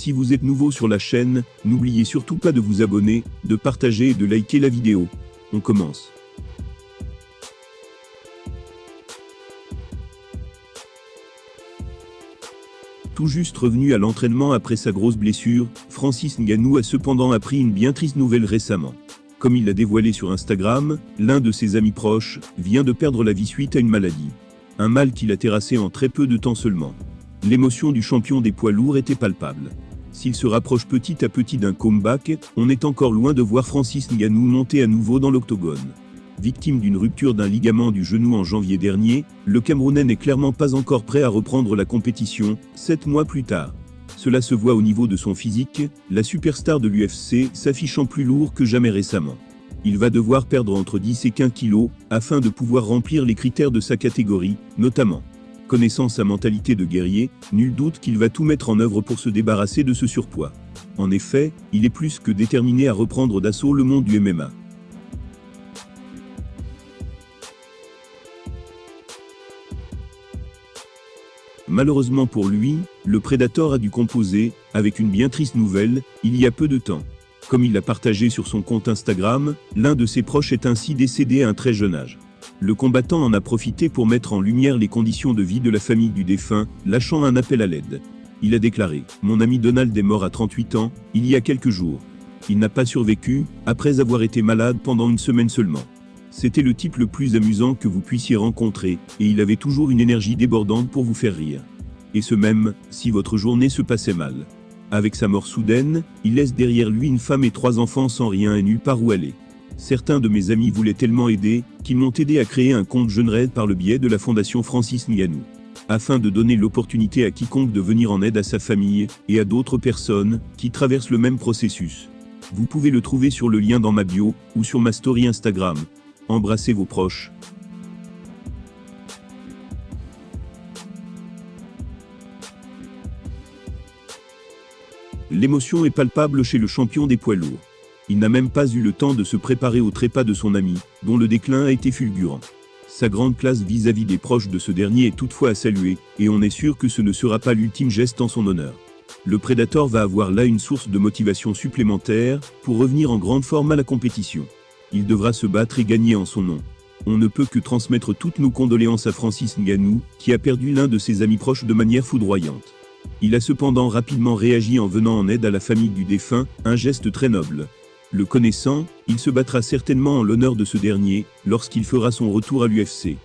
Si vous êtes nouveau sur la chaîne, n'oubliez surtout pas de vous abonner, de partager et de liker la vidéo. On commence. Tout juste revenu à l'entraînement après sa grosse blessure, Francis Ngannou a cependant appris une bien triste nouvelle récemment. Comme il l'a dévoilé sur Instagram, l'un de ses amis proches vient de perdre la vie suite à une maladie. Un mal qui l'a terrassé en très peu de temps seulement. L'émotion du champion des poids lourds était palpable. S'il se rapproche petit à petit d'un comeback, on est encore loin de voir Francis Ngannou monter à nouveau dans l'octogone. Victime d'une rupture d'un ligament du genou en janvier dernier, le Camerounais n'est clairement pas encore prêt à reprendre la compétition, 7 mois plus tard. Cela se voit au niveau de son physique, la superstar de l'UFC s'affichant plus lourd que jamais récemment. Il va devoir perdre entre 10 et 15 kilos, afin de pouvoir remplir les critères de sa catégorie, notamment. Connaissant sa mentalité de guerrier, nul doute qu'il va tout mettre en œuvre pour se débarrasser de ce surpoids. En effet, il est plus que déterminé à reprendre d'assaut le monde du MMA. Malheureusement pour lui, le Predator a dû composer avec une bien triste nouvelle, il y a peu de temps. Comme il l'a partagé sur son compte Instagram, l'un de ses proches est ainsi décédé à un très jeune âge. Le combattant en a profité pour mettre en lumière les conditions de vie de la famille du défunt, lâchant un appel à l'aide. Il a déclaré « Mon ami Donald est mort à 38 ans, il y a quelques jours. Il n'a pas survécu, après avoir été malade pendant une semaine seulement. C'était le type le plus amusant que vous puissiez rencontrer, et il avait toujours une énergie débordante pour vous faire rire. Et ce même, si votre journée se passait mal. Avec sa mort soudaine, il laisse derrière lui une femme et 3 enfants sans rien et nulle part où aller. Certains de mes amis voulaient tellement aider, qu'ils m'ont aidé à créer un compte JeuneRaid par le biais de la fondation Francis Ngannou. Afin de donner l'opportunité à quiconque de venir en aide à sa famille, et à d'autres personnes, qui traversent le même processus. Vous pouvez le trouver sur le lien dans ma bio, ou sur ma story Instagram. Embrassez vos proches. L'émotion est palpable chez le champion des poids lourds. Il n'a même pas eu le temps de se préparer au trépas de son ami, dont le déclin a été fulgurant. Sa grande classe vis-à-vis des proches de ce dernier est toutefois à saluer, et on est sûr que ce ne sera pas l'ultime geste en son honneur. Le Predator va avoir là une source de motivation supplémentaire, pour revenir en grande forme à la compétition. Il devra se battre et gagner en son nom. On ne peut que transmettre toutes nos condoléances à Francis Ngannou, qui a perdu l'un de ses amis proches de manière foudroyante. Il a cependant rapidement réagi en venant en aide à la famille du défunt, un geste très noble. Le connaissant, il se battra certainement en l'honneur de ce dernier, lorsqu'il fera son retour à l'UFC.